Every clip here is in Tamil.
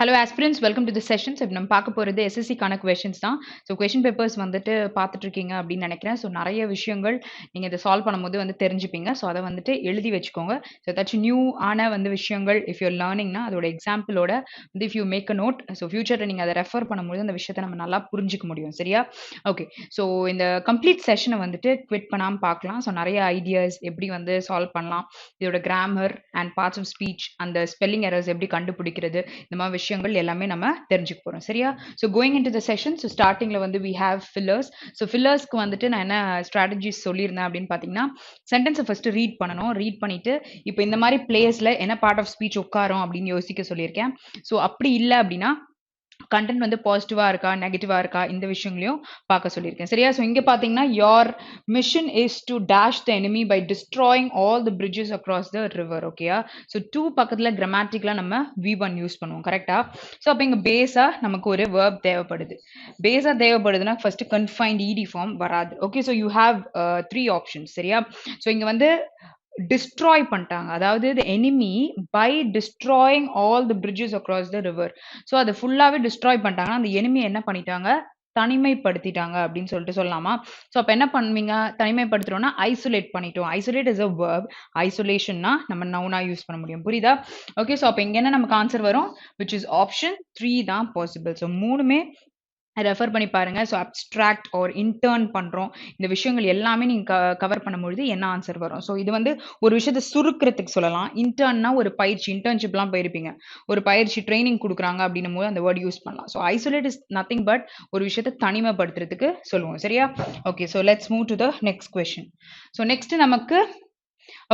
Hello aspirants, welcome to the session. So, நம்ம பார்க்க போறது SSC கான questions தான். So, question papers வந்துட்டு பார்த்துட்டு இருக்கீங்க அப்படின்னு நினைக்கிறேன். So, நிறைய விஷயங்கள் நீங்க இதை சால்வ் பண்ணும்போது வந்து தெரிஞ்சுப்பீங்க. ஸோ அதை வந்துட்டு எழுதி வச்சுக்கோங்க. ஸோ ஏதாச்சும் நியூ ஆன வந்து விஷயங்கள் இஃப் யூர் லேர்னிங்னா அதோட எக்ஸாம்பிளோட வந்து if you make a note, so ஃபியூச்சரில் நீங்கள் அதை ரெஃபர் பண்ணும்போது அந்த விஷயத்தை நம்ம நல்லா புரிஞ்சிக்க முடியும். சரியா? ஓகே. ஸோ இந்த கம்ப்ளீட் செஷனை வந்துட்டு குவிட் பண்ணாமல் பார்க்கலாம். ஸோ நிறைய ஐடியாஸ் எப்படி வந்து சால்வ் பண்ணலாம், இதோட grammar and parts of speech, அந்த ஸ்பெல்லிங் எரர்ஸ் எப்படி கண்டுபிடிக்கிறது, இந்த மாதிரி விஷயங்கள் எல்லாமே நம்ம தெரிஞ்சுக்க போறோம். சரியா? So going in to the session, so ஸ்டார்டிங்ல வந்து வி ஹேவ் ஃபில்லர்ஸ். ஸோ ஃபில்லர்ஸ்க்கு வந்துட்டு நான் என்ன ஸ்ட்ராட்டஜிஸ் சொல்லியிருந்தேன் அப்படின்னு பார்த்தீங்கன்னா, சென்டென்ஸை ஃபர்ஸ்ட் ரீட் பண்ணணும். ரீட் பண்ணிட்டு இப்போ இந்த மாதிரி பிளேஸ்ல என்ன பார்ட் ஆஃப் ஸ்பீச் உட்காரும் அப்படின்னு யோசிக்க சொல்லியிருக்கேன். ஸோ அப்படி இல்லை அப்படின்னா கண்டென்ட் வந்து பாசிட்டிவா இருக்கா நெகட்டிவா இருக்கா இந்த விஷயங்களையும் பார்க்க சொல்லியிருக்கேன். சரியா? ஸோ இங்க பாத்தீங்கன்னா your mission is to dash the enemy by destroying all the bridges across the river. ஓகேயா? ஸோ டூ பக்கத்துல கிராமட்டிக்கலா நம்ம V1 யூஸ் பண்ணுவோம். கரெக்டா? ஸோ அப்ப இங்க பேஸா நமக்கு ஒரு verb தேவைப்படுது. பேஸா தேவைப்படுதுன்னா ஃபர்ஸ்ட் confined ed ஃபார்ம் வராது. Okay, so you have 3 options. சரியா? ஸோ இங்க வந்து டிஸ்ட்ராய் பண்ணிட்டாங்க, அதாவது the enemy by destroying all the bridges across the river. So அதை ஃபுல்லாவே டிஸ்ட்ராய் பண்ணிட்டாங்கன்னா அந்த enemy என்ன பண்ணிட்டாங்க, தனிமைப்படுத்திட்டாங்க அப்படின்னு சொல்லிட்டு சொல்லலாமா? ஸோ அப்போ என்ன பண்ணுவீங்க, தனிமைப்படுத்துறோம்னா ஐசோலேட் பண்ணிட்டோம். Isolate is a verb. ஐசோலேஷன்னா நம்ம நவுனா யூஸ் பண்ண முடியும். புரியுதா? ஓகே, ஸோ அப்போ இங்க என்ன நமக்கு ஆன்சர் வரும், which is option 3 தான் பாசிபிள். ஸோ மூணுமே ரெஃபர் பண்ணி பாருங்க. ஸோ அப்ஸ்ட்ராக்ட் ஆர் இன்டர்ன் பண்றோம், இந்த விஷயங்கள் எல்லாமே நீங்க கவர் பண்ணும்பொழுது என்ன ஆன்சர் வரும். ஸோ இது வந்து ஒரு விஷயத்தை சுருக்கிறதுக்கு சொல்லலாம். இன்டர்ன்னா ஒரு பயிற்சி, இன்டர்ன்ஷிப்லாம் போயிருப்பீங்க, ஒரு பயிற்சி ட்ரைனிங் கொடுக்குறாங்க அப்படின்னும் போது அந்த வேர்ட் யூஸ் பண்ணலாம். So isolate is nothing but ஒரு விஷயத்தை தனிமைப்படுத்துறதுக்கு சொல்லுவோம். சரியா? Okay, so let's move to the next question. So next நமக்கு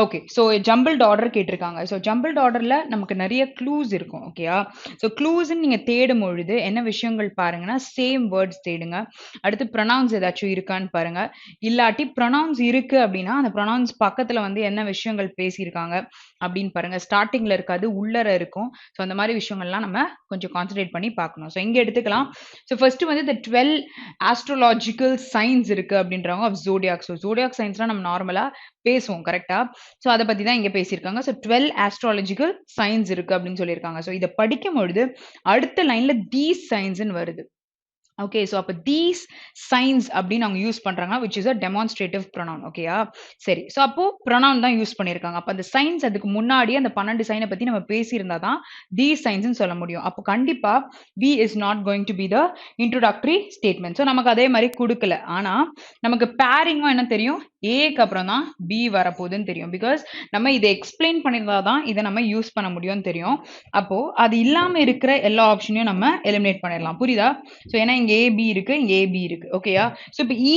ஓகே, ஸோ ஜம்பிள்ட் ஆர்டர் கேட்டிருக்காங்க. ஸோ ஜம்பிள்ட் ஆர்டர்ல நமக்கு நிறைய க்ளூஸ் இருக்கும். ஓகேயா? ஸோ க்ளூஸ்ன்னு நீங்க தேடும் பொழுது என்ன விஷயங்கள் பாருங்கன்னா, சேம் வேர்ட்ஸ் தேடுங்க. அடுத்து ப்ரொனவுன்ஸ் ஏதாச்சும் இருக்கான்னு பாருங்க. இல்லாட்டி ப்ரொனவுன்ஸ் இருக்கு அப்படின்னா அந்த ப்ரொனவுன்ஸ் பக்கத்துல வந்து என்ன விஷயங்கள் பேசியிருக்காங்க அப்படின்னு பாருங்க. ஸ்டார்டிங்ல இருக்காது, உள்ளர இருக்கும். ஸோ அந்த மாதிரி விஷயங்கள்லாம் நம்ம கொஞ்சம் கான்சென்ட்ரேட் பண்ணி பார்க்கணும். ஸோ இங்க எடுத்துக்கலாம். ஸோ ஃபர்ஸ்ட் வந்து இந்த 12 ஆஸ்ட்ரோலாஜிக்கல் சைன்ஸ் இருக்கு அப்படின்றவங்க ஆஃப் ஜோடியாக். ஸோ ஜோடியாக் சயின்ஸ்லாம் நம்ம நார்மலா பேசுவோம். கரெக்டா? ஸோ அதை பத்தி தான் இங்க பேசியிருக்காங்க. ஸோ 12 ஆஸ்ட்ராலஜிக்கல் சயின்ஸ் இருக்கு அப்படின்னு சொல்லியிருக்காங்க. ஸோ இதை படிக்கும் பொழுது அடுத்த லைன்ல தீஸ் சயின்ஸ்ன்னு வருது. ஓகே, ஸோ அப்போ தீஸ் சைன்ஸ் அப்படின்னு அவங்க யூஸ் பண்றாங்க, which is a demonstrative pronoun. ஓகேயா? சரி, ஸோ அப்போ ப்ரொனவுன் தான் யூஸ் பண்ணியிருக்காங்க. அப்போ அந்த சைன்ஸ் அதுக்கு முன்னாடி அந்த 12 சைனை பத்தி நம்ம பேசியிருந்தா தான் தீஸ் சைன்ஸ்னு சொல்ல முடியும். அப்போ கண்டிப்பா we is not going to be the introductory statement. So நமக்கு அதே மாதிரி கொடுக்கல, ஆனா நமக்கு பேரிங்கும் என்ன தெரியும், ஏக்கு அப்புறம் தான் பி வரப்போகுதுன்னு தெரியும். பிகாஸ் நம்ம இதை எக்ஸ்பிளைன் பண்ணியிருந்தா தான் இதை நம்ம யூஸ் பண்ண முடியும்னு தெரியும். அப்போ அது இல்லாம இருக்கிற எல்லா ஆப்ஷனையும் நம்ம எலிமினேட் பண்ணிடலாம். புரியுதா? ஸோ ஏன்னா இங்க ஏபி இருக்கு, இங்க ஏபி இருக்கு. ஓகேயா? ஸோ இப்போ இ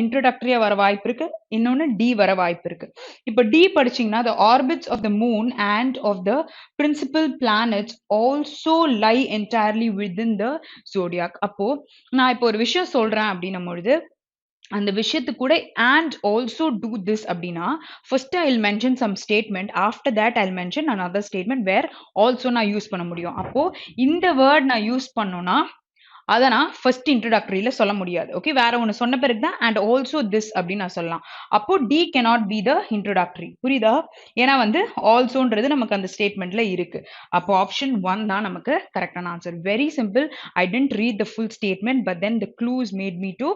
இன்ட்ரோடக்டரியா வர வாய்ப்பு இருக்கு, இன்னொன்னு டி வர வாய்ப்பு இருக்கு. இப்போ டி படிச்சீங்கன்னா the orbits of the moon and of the principal planets also lie entirely within the zodiac. அப்போ நான் இப்போ ஒரு விஷயம் சொல்றேன் அப்படின்னும் பொழுது அந்த விஷயத்துக்கு கூட and also do this அப்படின்னா first I'll mention some statement, after that I'll mention another statement where also நான் யூஸ் பண்ண முடியும். அப்போ இந்த வேர்ட் நான் யூஸ் பண்ணோம்னா அதை நான் ஃபர்ஸ்ட் இன்ட்ரோடக்டரியில சொல்ல முடியாது. ஓகே, வேற ஒன்று சொன்ன பிறகு தான் அண்ட் ஆல்சோ திஸ் அப்படின்னு நான் சொல்லலாம். அப்போ D cannot be the introductory. புரியுதா? ஏன்னா வந்து ஆல்சோன்றது நமக்கு அந்த ஸ்டேட்மெண்ட்ல இருக்கு. அப்போ ஆப்ஷன் 1 தான் நமக்கு கரெக்டான answer. Very simple. I didn't read the full statement but then the clues made me to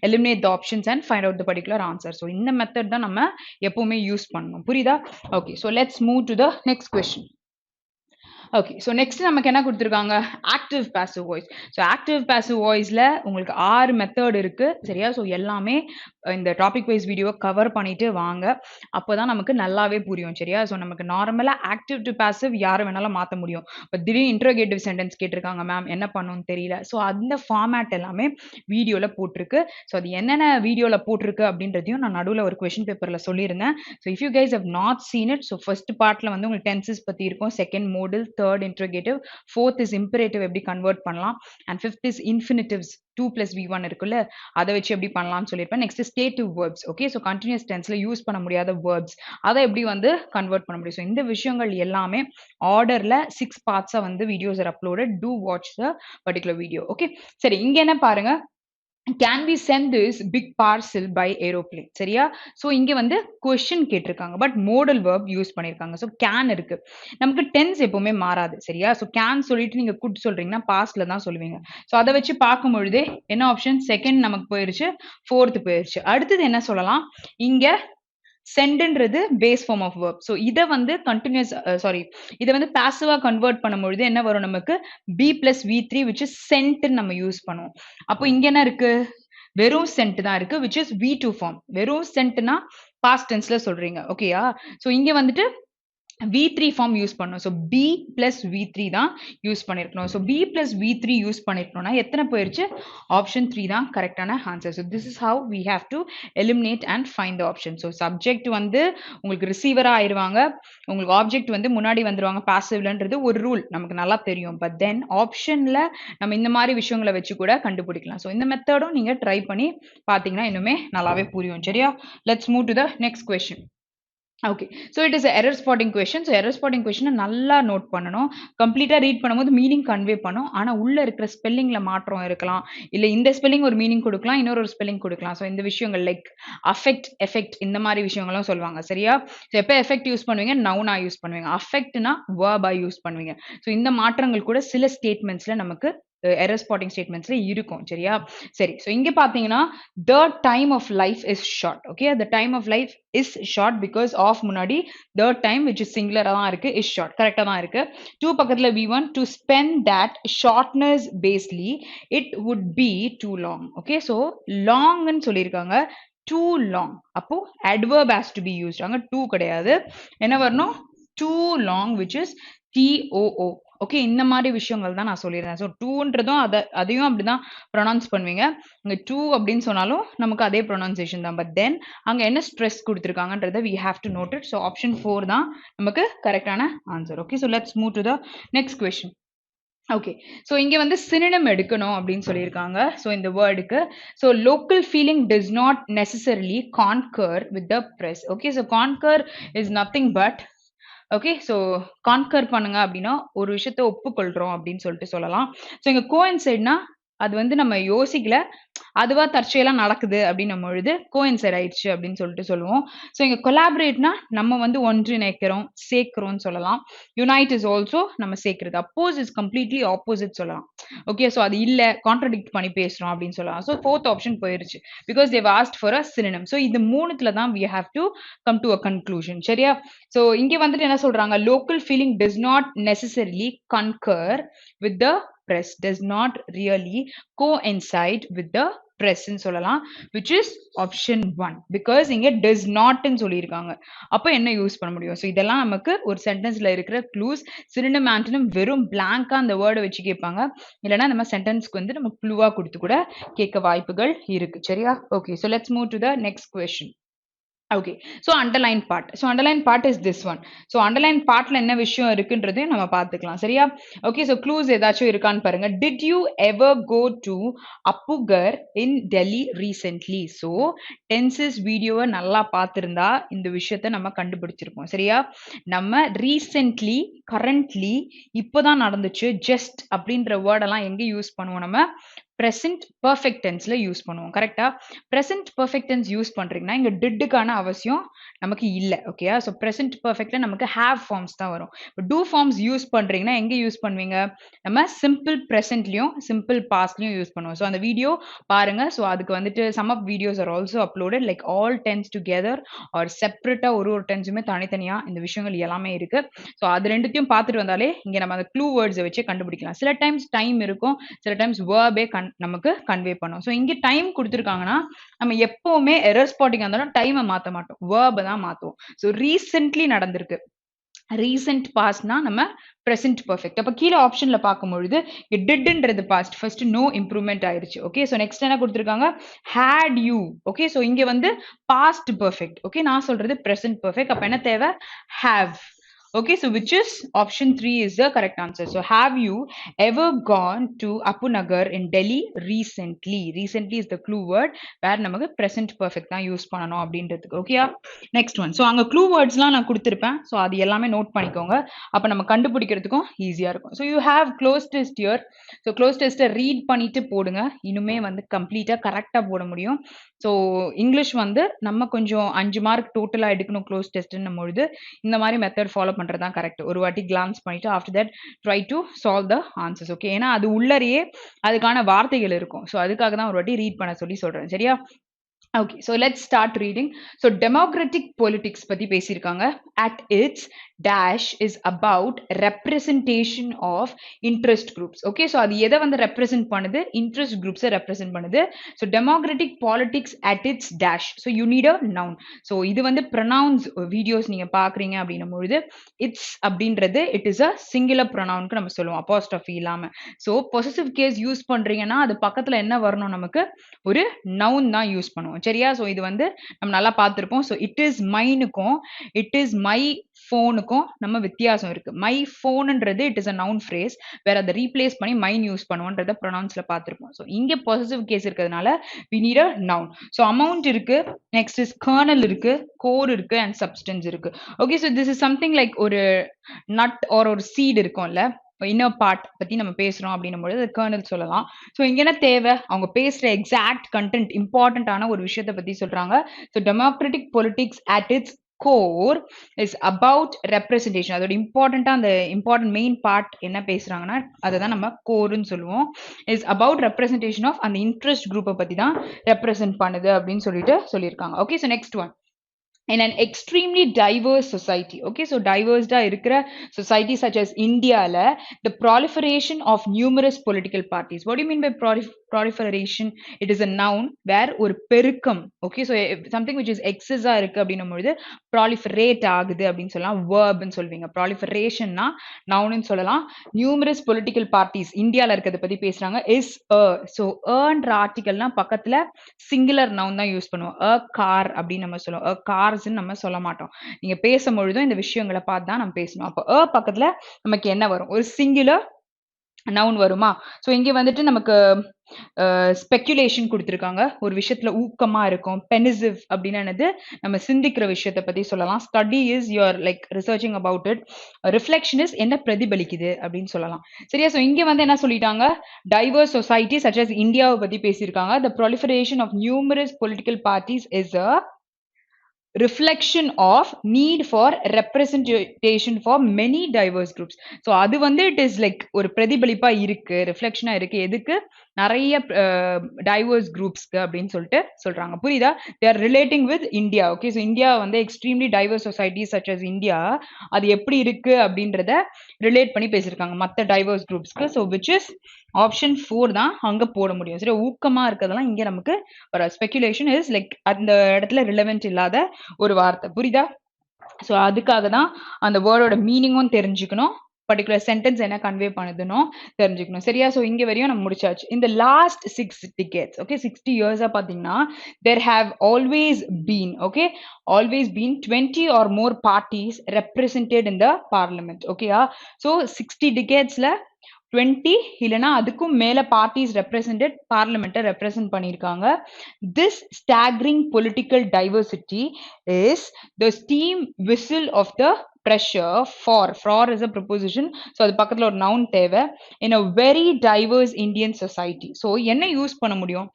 eliminate the options and find out the particular answer. So இந்த மெத்தட் தான் நம்ம எப்பவுமே யூஸ் பண்ணணும். புரியுதா? Okay, so let's move to the next question. Okay, so next நமக்கு என்ன கொடுத்துருக்காங்க, active passive voice. So active passive வாய்ஸ்ல உங்களுக்கு 6 மெத்தட் இருக்கு. சரியா? ஸோ எல்லாமே இந்த டாபிக் வைஸ் வீடியோ கவர் பண்ணிட்டு வாங்க, அப்போதான் நமக்கு நல்லாவே புரியும். சரியா? ஸோ நமக்கு நார்மலா ஆக்டிவ் டு பாசிவ் யாரை வேணாலும் மாற்ற முடியும். இப்போ திடீர்னு இன்ட்ரோகேட்டிவ் சென்டென்ஸ் கேட்டிருக்காங்க மேம், என்ன பண்ணணும்னு தெரியல. ஸோ அந்த ஃபார்மேட் எல்லாமே வீடியோல போட்டிருக்கு. ஸோ அது என்னென்ன வீடியோல போட்டிருக்கு அப்படின்றதையும் நான் நடுவில் ஒரு கொஸ்டின் பேப்பர்ல சொல்லியிருந்தேன். So if you guys have not seen it, so first பார்ட்ல வந்து உங்களுக்கு டென்சஸ் பத்தி இருக்கும், second modal, third interrogative, fourth is imperative எப்படி கன்வெர்ட் பண்ணலாம், and fifth is infinitives 2 + V1 இருக்குல்ல, அதை வச்சு எப்படி பண்ணலாம்னு சொல்லியிருப்பேன். Next stative verbs. Okay, so continuous டென்ஸ்ல யூஸ் பண்ண முடியாத வேர்ப்ஸ், அதை எப்படி வந்து கன்வெர்ட் பண்ண முடியும். ஸோ இந்த விஷயங்கள் எல்லாமே ஆர்டர்ல 6 பார்ட்ஸா வந்து videos are uploaded. To watch the particular video. Okay, சரி, இங்க என்ன பாருங்க, can we send this big parcel by aeroplane சரியா சோ இங்க வந்து question கேட்டிருக்காங்க பட் modal verb யூஸ் பண்ணிருக்காங்க சோ can இருக்கு நமக்கு tense எப்பவுமே மாறாது சரியா சோ can சொல்லிட்டு நீங்க could சொல்றீங்கன்னா pastல தான் சொல்லுவீங்க சோ அத வச்சு பார்க்கும் பொழுதே என்ன ஆப்ஷன் செகண்ட் நமக்கு போயிருச்சு ஃபோர்த் போயிருச்சு அடுத்தது என்ன சொல்லலாம் இங்க சென்ட்ன்றது base form of verb so இதை வந்து கண்டினியூஸ் சாரி இதை வந்து பாசிவா கன்வெர்ட் பண்ணும்பொழுது என்ன வரும் நமக்கு B plus V three which is சென்ட்னு நம்ம யூஸ் பண்ணுவோம் அப்போ இங்க என்ன இருக்கு வெறும் சென்ட் தான் இருக்கு which is V two form வெறும் சென்ட்னா பாஸ்ட் டென்ஸ்ல சொல்றீங்க ஓகேயா ஸோ இங்க வந்துட்டு V3 ஃபார்ம் யூஸ் பண்ணணும் ஸோ B plus V3 தான் யூஸ் பண்ணிருக்கணும் so B plus V3 use பண்ணிருக்கணும்னா எத்தனை போயிருச்சு ஆப்ஷன் 3 தான் கரெக்டான answer so this is how we have to eliminate and find the option so subject வந்து உங்களுக்கு ரிசீவரா ஆயிருவாங்க உங்களுக்கு ஆப்ஜெக்ட் வந்து முன்னாடி வந்துருவாங்க பாசிவ்லன்றது ஒரு ரூல் நமக்கு நல்லா தெரியும் பட் தென் ஆப்ஷன்ல நம்ம இந்த மாதிரி விஷயங்களை வச்சு கூட கண்டுபிடிக்கலாம் ஸோ இந்த மெத்தடும் நீங்க ட்ரை பண்ணி பார்த்தீங்கன்னா இன்னுமே நல்லாவே புரியும் சரியா let's move to the next question okay so it is error spotting question so error spotting கொஸ்டினை நல்லா நோட் பண்ணணும் கம்ப்ளீட்டாக ரீட் பண்ணும்போது மீனிங் கன்வே பண்ணும் ஆனால் உள்ளே இருக்கிற ஸ்பெல்லிங்கில் மாற்றம் இருக்கலாம் இல்லை இந்த ஸ்பெல்லிங் ஒரு மீனிங் கொடுக்கலாம் இன்னொரு ஸ்பெல்லிங் கொடுக்கலாம் ஸோ இந்த விஷயங்கள் லைக் அஃபெக்ட் எஃபெக்ட் இந்த மாதிரி விஷயங்களும் சொல்லுவாங்க சரியா ஸோ எப்போ எஃபெக்ட் யூஸ் பண்ணுவீங்க நவுனா யூஸ் பண்ணுவீங்க அஃபெக்ட்னா வேர்பா யூஸ் பண்ணுவீங்க ஸோ இந்த மாற்றங்கள் கூட சில ஸ்டேட்மெண்ட்ஸில் நமக்கு எரர் ஸ்பாட்டிங் ஸ்டேட்மெண்ட்ஸ்ல இருக்கும் சரியா சரி ஸோ இங்க பாத்தீங்கன்னா the time of life is short okay the time of life is short because of முன்னாடி the time which is singular தான் இருக்கு is short கரெக்டா தான் இருக்கு டூ பக்கத்துல v1 to spend that shortness basically it would be too long okay so long ன்னு சொல்லியிருக்காங்க too long அப்போ adverb has to be used அங்க too கிடையாது என்ன வரணும் too long which is TOO okay இந்த மாதிரி விஷயங்கள் தான் நான் சொல்லியிருந்தேன் ஸோ டூன்றதும் அதையும் அப்படிதான் ப்ரொனவுன்ஸ் பண்ணுவீங்க இங்கே டூ அப்படின்னு சொன்னாலும் நமக்கு அதே ப்ரொனவுன்சியேஷன் தான் பட் தென் அங்கே என்ன ஸ்ட்ரெஸ் கொடுத்துருக்காங்கன்றதை we have to note it so option 4 தான் நமக்கு கரெக்டான answer okay so let's move to the next question okay so இங்கே வந்து சினினம் எடுக்கணும் அப்படின்னு சொல்லியிருக்காங்க ஸோ இந்த வேர்டுக்கு so local feeling does not necessarily concur with the press okay so concur is nothing but okay so concur பண்ணுங்க அப்படின்னா ஒரு விஷயத்த ஒப்புக்கொள்றோம் அப்படின்னு சொல்லிட்டு சொல்லலாம் ஸோ இங்கே கோயின்சைட்னா அது வந்து நம்ம யோசிக்கல அதுவா தற்செயலா நடக்குது அப்படின்னும் பொழுது கோயின்சைட் ஆயிடுச்சு அப்படின்னு சொல்லிட்டு சொல்லுவோம் ஸோ இங்க கொலாபரேட்னா நம்ம வந்து ஒன்றிணைக்கிறோம் சேர்க்கிறோம்னு சொல்லலாம் யுனைட் இஸ் ஆல்சோ நம்ம சேர்க்கிறது அப்போஸ் இஸ் கம்ப்ளீட்லி ஆப்போசிட் சொல்லலாம் ஓகே ஸோ அது இல்ல கான்ட்ரடிக்ட் பண்ணி பேசுறோம் அப்படின்னு சொல்லலாம் ஸோ ஃபோர்த் ஆப்ஷன் போயிருச்சு because they asked for a synonym so இது மூணுத்துல தான் we have to come to a conclusion சரியா ஸோ இங்க வந்துட்டு என்ன சொல்றாங்க local feeling does not necessarily concur with the press does not really coincide with the press ன்னு சொல்லலாம் which is option 1 because இங்க does not ன்னு சொல்லியிருக்காங்க அப்போ என்ன யூஸ் பண்ண முடியும் ஸோ இதெல்லாம் நமக்கு ஒரு சென்டென்ஸ்ல இருக்கிற க்ளூஸ் சினினம் ஆன்டனம் வெறும் பிளாங்கா அந்த வேர்டை வச்சு கேட்பாங்க இல்லைன்னா நம்ம சென்டென்ஸ்க்கு வந்து நம்ம க்ளூவா கொடுத்து கூட கேட்க வாய்ப்புகள் இருக்கு சரியா okay so let's move to the next question okay so underline part so underline part is this one so underline பார்ட்ல என்ன விஷயம் இருக்குன்றதையும் நம்ம பார்த்துக்கலாம் சரியா ஓகே ஸோ க்ளூஸ் ஏதாச்சும் இருக்கான்னு பாருங்க did you ever go to Appughar in Delhi recently so tenses வீடியோவை நல்லா பார்த்துருந்தா இந்த விஷயத்த நம்ம கண்டுபிடிச்சிருக்கோம் சரியா நம்ம ரீசென்ட்லி கரண்ட்லி இப்போதான் நடந்துச்சு ஜஸ்ட் அப்படின்ற வேர்டெல்லாம் எங்கே யூஸ் பண்ணுவோம் நம்ம present perfect tenseல யூஸ் பண்ணுவோம் கரெக்டா present perfect tense யூஸ் பண்றீங்கன்னா இங்க didக்கான அவசியம் நமக்கு இல்ல ஓகேயா சோ present perfectல நமக்கு have forms தான் வரும் do forms யூஸ் பண்றீங்கன்னா எங்க யூஸ் பண்ணுவீங்க நம்ம simple presentலயும் simple pastலயும் யூஸ் பண்ணுவோம் சோ அந்த வீடியோ பாருங்க சோ அதுக்கு வந்துட்டு some of videos are also uploaded like all tense together or separate ஒரு டென்ஸுமே தனித்தனியா இந்த விஷயங்கள் எல்லாமே இருக்கு சோ அது ரெண்டுத்தையும் பார்த்துட்டு வந்தாலே இங்க நம்ம அந்த க்ளூ வேர்ட்ஸை வச்சு கண்டுபிடிக்கலாம் சில டைம்ஸ் டைம் இருக்கும் சில டைம்ஸ் வேர்பே நமக்கு கன்வே பண்ணும் ஸோ இங்க டைம் கொடுத்துருக்காங்கன்னா நம்ம எப்பவுமே எரர் ஸ்பாட்டிங் இருந்தாலும் டைமை மாற்ற மாட்டோம் வேர்பை தான் மாற்றுவோம் ஸோ ரீசென்ட்லி நடந்திருக்கு ரீசென்ட் பாஸ்ட்னா நம்ம ப்ரெசென்ட் பர்ஃபெக்ட் அப்போ கீழே ஆப்ஷன்ல பார்க்கும்பொழுது டிட்ன்றது பாஸ்ட் ஃபர்ஸ்ட் நோ இம்ப்ரூவ்மெண்ட் ஆயிருச்சு ஓகே ஸோ நெக்ஸ்ட் என்ன கொடுத்துருக்காங்க ஹேட் யூ ஓகே ஸோ இங்க வந்து பாஸ்ட் பர்ஃபெக்ட் ஓகே நான் சொல்றது ப்ரெசென்ட் பர்ஃபெக்ட் அப்போ என்ன தேவை have Okay, so which is option 3 is the correct answer. So have you ever gone to Apunagar in Delhi recently? Recently is the clue word where நமக்கு present perfect தான் யூஸ் பண்ணணும் அப்படின்றதுக்கு. ஓகேயா? Next one. ஸோ அங்கே க்ளூ வேர்ட்ஸ்லாம் நான் கொடுத்துருப்பேன். ஸோ அது எல்லாமே நோட் பண்ணிக்கோங்க. அப்போ நம்ம கண்டுபிடிக்கிறதுக்கும் ஈஸியாக இருக்கும். So you have close test year. So close டெஸ்ட்டை ரீட் பண்ணிட்டு போடுங்க. இன்னுமே வந்து கம்ப்ளீட்டாக கரெக்டாக போட முடியும். ஸோ இங்கிலீஷ் வந்து நம்ம கொஞ்சம் 5 மார்க் டோட்டலாக எடுக்கணும் க்ளோஸ் டெஸ்ட்னும் பொழுது இந்த மாதிரி மெத்தட் ஃபாலோ பண்ணுறது தான் கரெக்ட். ஒரு வாட்டி கிளான்ஸ் பண்ணிட்டு after that try to solve the answers. Okay, ஏன்னா அது உள்ளரையே அதுக்கான வார்த்தைகள் இருக்கும். ஸோ அதுக்காக தான் ஒரு வாட்டி ரீட் பண்ண சொல்லி சொல்கிறேன். சரியா? Okay, so let's start reading. So democratic politics பத்தி பேசியிருக்காங்க. At its dash is about representation of interest groups. Okay, so அது எதை வந்து represent பண்ணுது? Interest groups represent பண்ணுது. So democratic politics at its dash. So you need a noun. So இது வந்து pronouns videos நீங்க பார்க்குறீங்க அப்படின்னும் பொழுது it's அப்படின்றது it is a singular pronounக்கு நம்ம சொல்லுவோம், apostrophe இல்லாம. So possessive case யூஸ் பண்றீங்கன்னா அது பக்கத்துல என்ன வரணும்? நமக்கு ஒரு நவுன் தான் யூஸ் பண்ணுவோம். சரியா? ஸோ இது வந்து நம்ம நல்லா பார்த்துருப்போம். ஸோ இட் இஸ் மைனுக்கும் இட் இஸ் மை ஃபோனுக்கும் நம்ம வித்தியாசம் இருக்கு. மை ஃபோனுன்றது it is a noun phrase, வேற அதை ரீப்ளேஸ் பண்ணி மைன் யூஸ் பண்ணுவோன்றத ப்ரொனவுன்ஸ்ல பார்த்துருப்போம். ஸோ இங்கே பொசிட்டிவ் கேஸ் இருக்கிறதுனால we need a noun. So amount இருக்கு, நெக்ஸ்ட் இஸ் கர்னல் இருக்கு, கோர் இருக்கு அண்ட் சப்ஸ்டன்ஸ் இருக்கு. Okay, so this is something like ஒரு நட் ஆர் ஒரு சீட் இருக்கும்ல, இன்னர் பார்ட் பத்தி நம்ம பேசுறோம் அப்படின்னும் பொழுது கர்னல் சொல்லலாம். ஸோ இங்க என்ன தேவை? அவங்க பேசுற எக்ஸாக்ட் கண்டென்ட் இம்பார்ட்டன்டான ஒரு விஷயத்தை பத்தி சொல்றாங்க. So democratic politics at it's core is about representation. அதோட இம்பார்ட்டண்டா அந்த இம்பார்ட்டன்ட் மெயின் பார்ட் என்ன பேசுறாங்கன்னா அதை தான் நம்ம கோர்னு சொல்லுவோம். இஸ் அபவுட் ரெப்ரஸன்டேஷன் ஆஃப் அந்த இன்ட்ரெஸ்ட் குரூப்பை பத்தி தான் ரெப்ரசென்ட் பண்ணுது அப்படின்னு சொல்லியிருக்காங்க. Okay, so next one. In an extremely diverse society, okay, so diverse da irukra society such as India la the proliferation of numerous political parties. What do you mean by proliferation? It is a noun where ஒரு பெருக்கம். Okay, so something which is excess ஆ இருக்கு அப்படின்னும் பொழுது proliferate ஆகுது அப்படின்னு சொல்லலாம், verb ன்னு சொல்வீங்க. proliferation னா noun ன்னு சொல்லலாம். numerous political parties இந்தியால இருக்கிறத பத்தி பேசுறாங்க. is a, so earned article னா பக்கத்துல singular noun தான் யூஸ் பண்ணுவோம். a car அப்படின்னு நம்ம சொல்லுவோம். a cars நம்ம சொல்ல மாட்டோம். நீங்க பேசும்பொழுதும் இந்த விஷயங்களை பார்த்து தான் நம்ம பேசணும். அப்போ பக்கத்துல நமக்கு என்ன வரும்? ஒரு சிங்குலர் நவுன் வருமா? ஸோ இங்க வந்துட்டு நமக்கு ஸ்பெக்குலேஷன் கொடுத்துருக்காங்க. ஒரு விஷயத்துல ஊக்கமா இருக்கும். பெனிசிவ் அப்படின்னு நம்ம சிந்திக்கிற விஷயத்தை பத்தி சொல்லலாம். Study is your like researching about it. Reflection is என்ன பிரதிபலிக்குது அப்படின்னு சொல்லலாம். சரியா? ஸோ இங்க வந்து என்ன சொல்லிட்டாங்க? டைவர்ஸ் சொசைட்டி சச் அஸ் இந்தியாவை பத்தி பேசியிருக்காங்க. The proliferation of numerous political parties is a reflection of need for representation for many diverse groups. So அது வந்து it is like ஒரு பிரதிபலிப்பா இருக்கு, ரிஃப்ளெக்ஷனா இருக்கு. எதுக்கு? நிறைய diverse groupsக்கு அப்படின்னு சொல்றாங்க. புரியுதா? they are relating with India. Okay, so India வந்து extremely diverse societies such as India, அது எப்படி இருக்கு அப்படின்றத ரிலேட் பண்ணி பேசியிருக்காங்க மற்ற diverse groupsக்கு. so which is option 4 தான் அங்க போட முடியும். சரி, ஊக்கமா இருக்கிறதெல்லாம் இங்க நமக்கு ஒரு ஸ்பெகுலேஷன் இஸ் லைக் அந்த இடத்துல ரிலவென்ட் இல்லாத ஒரு வார்த்தை. புரியுதா? ஸோ அதுக்காக தான் அந்த வேர்டோட மீனிங்கும் தெரிஞ்சுக்கணும், பர்டிகுலர் சென்டென்ஸ் என்ன கன்வே பண்ணுதுன்னு தெரிஞ்சுக்கணும். சரியா? ஸோ இங்க வரையும் நம்ம முடிச்சாச்சு. இந்த லாஸ்ட் 6 decades, ஓகே, 60 years பாத்தீங்கன்னா there have always been, okay, always been 20 or more parties represented in the parliament. ஓகேயா? ஸோ 60 decadesல 20 இல்லனா அதுக்கும் மேல பார்ட்டிஸ் ரெப்ரசன்டட் பார்லிமெண்ட்டை ரெப்ரசன்ட் பண்ணியிருக்காங்க. This staggering political diversity is the steam whistle of the pressure for is a preposition, so அது பக்கத்துல ஒரு noun தேவை. in a very diverse Indian society. so என்ன யூஸ் பண்ண முடியும்?